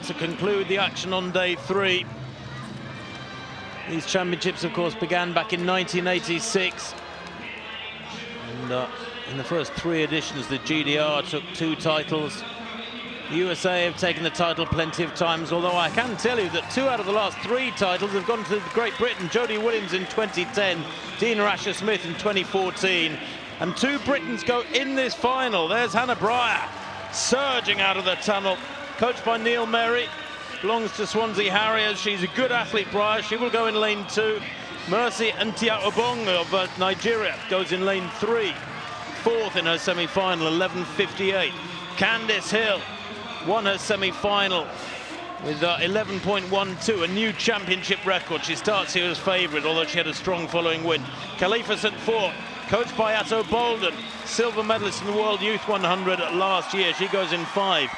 To conclude the action on day 3. These championships, of course, began back in 1986. And in the first 3 editions, the GDR took 2 titles. The USA have taken the title plenty of times, although I can tell you that 2 out of the last 3 titles have gone to Great Britain. Jodie Williams in 2010, Dina Asher-Smith in 2014. And 2 Britons go in this final. There's Hannah Breyer surging out of the tunnel, coached by Neil Merry. Belongs to Swansea Harriers. She's a good athlete, Breyer. She will go in lane 2. Mercy Ntia-Obong of Nigeria goes in lane 3. 4th in her semi-final, 11:58. Candace Hill won her semi-final with 11.12, a new championship record. She starts here as favourite, although she had a strong following win. Khalifa St. Fort, coached by Atto Bolden, silver medalist in the World Youth 100 last year. She goes in 5.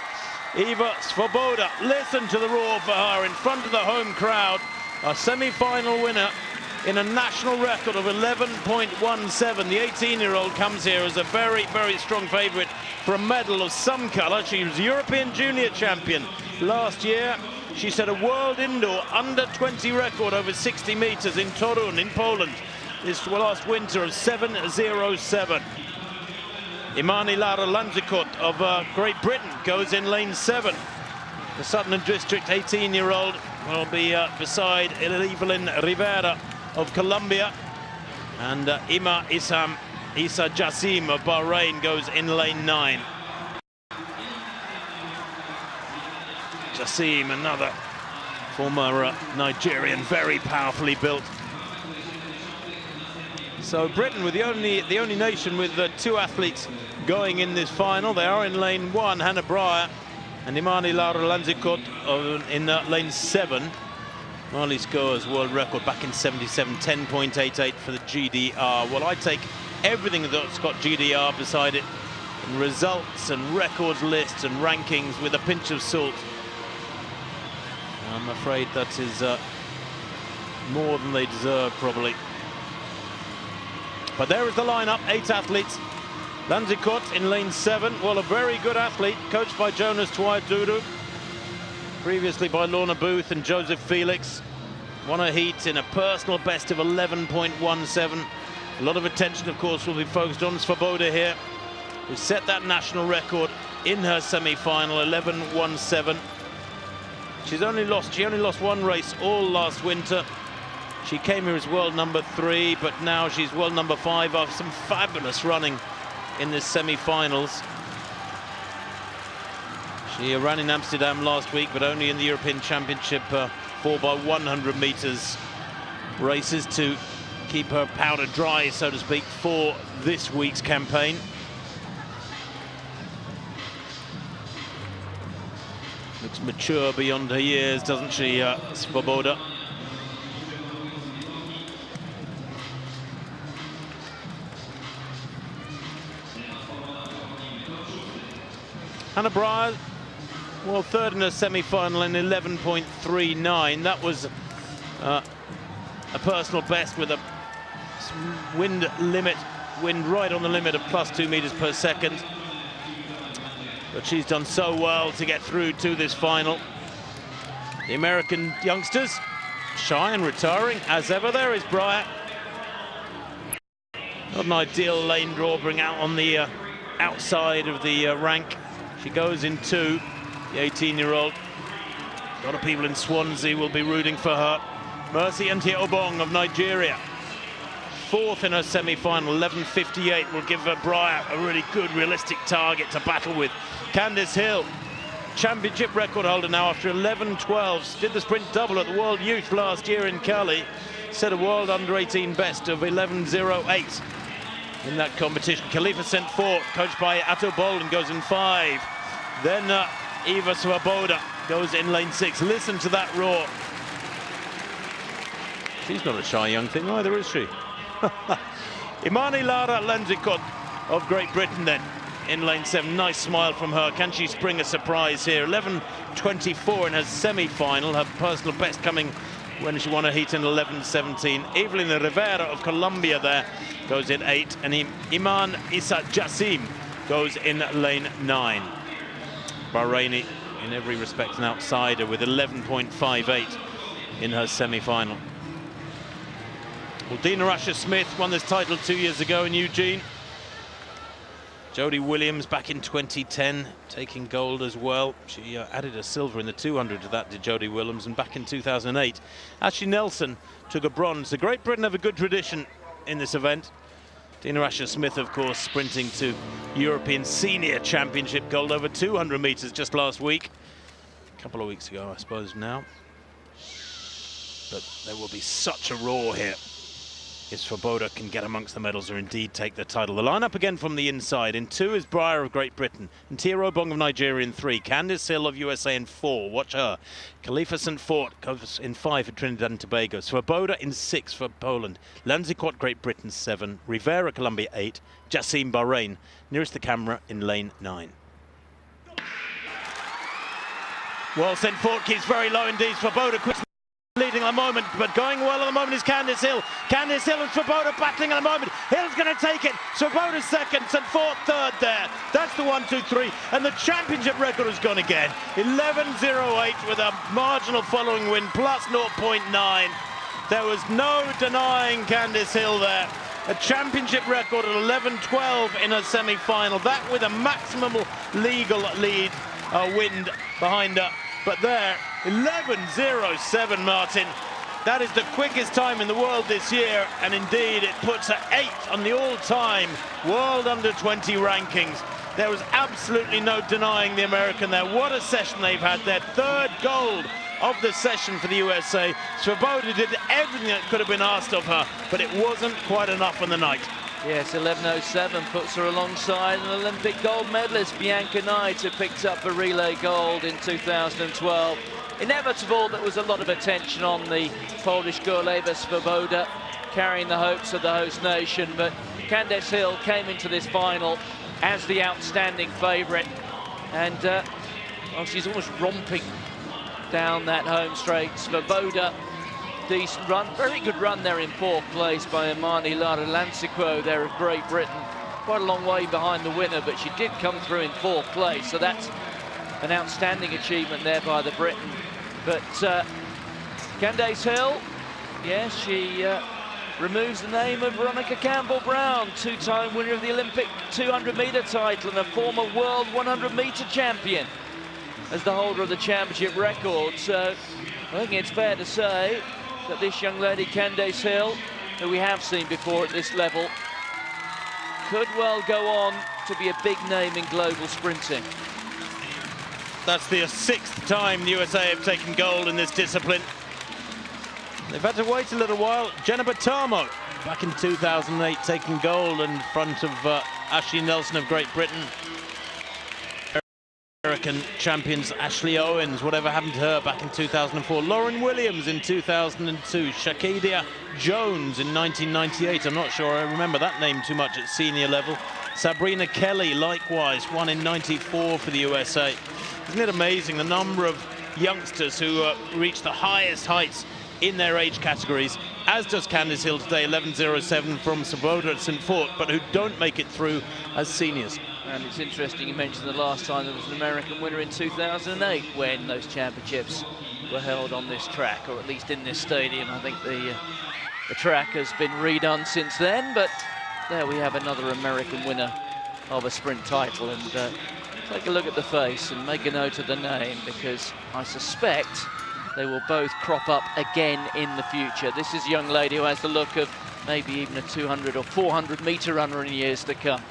Eva Svoboda, listen to the roar for her in front of the home crowd. A semi-final winner in a national record of 11.17. The 18-year-old comes here as a very, very strong favourite for a medal of some colour. She was European junior champion last year. She set a world indoor under-20 record over 60 metres in Torun in Poland this last winter of 7:07. Imani Lara Lanzikot of Great Britain goes in lane 7. The Sutton District 18-year-old will be beside Evelyn Rivera of Colombia. And Ima Isa Jassim of Bahrain goes in lane 9. Jassim, another former Nigerian, very powerfully built. So Britain with the only nation with 2 athletes going in this final. They are in lane 1, Hannah Breyer and Imani Lara Lanzikot in lane 7. Marley scores world record back in 77, 10.88 for the GDR. Well, I take everything that's got GDR beside it, and results and records lists and rankings with a pinch of salt. I'm afraid that is more than they deserve, probably. But there is the lineup, 8 athletes. Lanzikot in lane 7, well, a very good athlete, coached by Jonas Tuaiduru, previously by Lorna Booth and Joseph Felix. Won a heat in a personal best of 11.17. A lot of attention, of course, will be focused on Svoboda here, who set that national record in her semi-final, 11.17. She only lost 1 race all last winter. She came here as world number 3, but now she's world number 5 after some fabulous running in the semi-finals. She ran in Amsterdam last week, but only in the European Championship 4x100 meters races to keep her powder dry, so to speak, for this week's campaign. Looks mature beyond her years, doesn't she, Svoboda? Hannah Breyer, well, 3rd in her semi-final in 11.39. That was a personal best with a wind right on the limit of +2 meters per second. But she's done so well to get through to this final. The American youngsters, shy and retiring as ever. There is Breyer. Not an ideal lane draw, bring out on the outside of the rank. She goes in 2, the 18-year-old. A lot of people in Swansea will be rooting for her. Mercy Ntia-Obong of Nigeria, 4th in her semi-final, 11.58, will give Breyer a really good, realistic target to battle with. Candace Hill, championship record holder now after 11.12, did the sprint double at the World Youth last year in Cali, set a world under-18 best of 11.08 in that competition. Khalifa St. Fort, coached by Atto Bolden, goes in 5. Then Eva Svoboda goes in lane 6. Listen to that roar. She's not a shy young thing either, is she? Imani Lara Lanzikot of Great Britain then in lane 7. Nice smile from her. Can she spring a surprise here? 11.24 in her semi-final. Her personal best coming when she won a heat in 11.17. Evelyn Rivera of Colombia there goes in 8. And Iman Isa Jassim goes in lane 9. Bahraini in every respect an outsider with 11.58 in her semi-final. Well, Dina Asher-Smith won this title 2 years ago in Eugene. Jodie Williams back in 2010 taking gold as well. She added a silver in the 200 to that, did Jodie Williams. And back in 2008, Ashley Nelson took a bronze. The Great Britain have a good tradition in this event. Dina Asher-Smith, of course, sprinting to European Senior Championship gold over 200 metres just last week. A couple of weeks ago, I suppose now. But there will be such a roar here if Svoboda can get amongst the medals or indeed take the title. The lineup again from the inside. In 2 is Breyer of Great Britain, and Tia Obong of Nigeria in 3. Candace Hill of USA in 4. Watch her. Khalifa St. Fort goes in 5 for Trinidad and Tobago. Svoboda in 6 for Poland. Lanziquot, Great Britain 7. Rivera, Colombia 8. Jassim, Bahrain, nearest the camera in lane 9. Well, St. Fort keeps very low indeed. Svoboda quickly leading at the moment, but going well at the moment is Candace Hill. Candace Hill and Svoboda battling at the moment. Hill's going to take it. Svoboda's second, St. Fort third there. That's the 1, 2, 3. And the championship record has gone again. 11.08 with a marginal following win, plus 0.9. There was no denying Candace Hill there. A championship record at 11.12 in her semi-final. That with a maximum legal lead wind behind her. But there, 11.07, Martin. That is the quickest time in the world this year, and indeed it puts her 8th on the all-time World Under-20 rankings. There was absolutely no denying the American there. What a session they've had. Their 3rd gold of the session for the USA. Svoboda did everything that could have been asked of her, but it wasn't quite enough on the night. Yes, 11.07 puts her alongside an Olympic gold medalist, Bianca Knight, who picked up a relay gold in 2012. Inevitable, there was a lot of attention on the Polish girl Eva Svoboda, carrying the hopes of the host nation, but Candace Hill came into this final as the outstanding favourite, and well, she's almost romping down that home straight. Svoboda, decent run, very good run there in 4th place by Imani Lara Lanziquot there of Great Britain. Quite a long way behind the winner, but she did come through in 4th place, so that's an outstanding achievement there by the Briton. But Candace Hill, yes, she removes the name of Veronica Campbell-Brown, 2-time winner of the Olympic 200-metre title and a former world 100-metre champion, as the holder of the championship record. So I think it's fair to say that this young lady, Candace Hill, who we have seen before at this level, could well go on to be a big name in global sprinting. That's the 6th time the USA have taken gold in this discipline. They've had to wait a little while. Jenna Batamo, back in 2008, taking gold in front of Ashley Nelson of Great Britain. American champions Ashley Owens, whatever happened to her back in 2004. Lauren Williams in 2002. Shakedia Jones in 1998. I'm not sure I remember that name too much at senior level. Sabrina Kelly, likewise, won in 94 for the USA. Isn't it amazing the number of youngsters who reach the highest heights in their age categories, as does Candace Hill today, 11.07 from Svoboda at St. Fort, but who don't make it through as seniors. And it's interesting you mentioned the last time there was an American winner in 2008 when those championships were held on this track, or at least in this stadium. I think the track has been redone since then, but there we have another American winner of a sprint title. And take a look at the face and make a note of the name, because I suspect they will both crop up again in the future. This is a young lady who has the look of maybe even a 200 or 400 metre runner in years to come.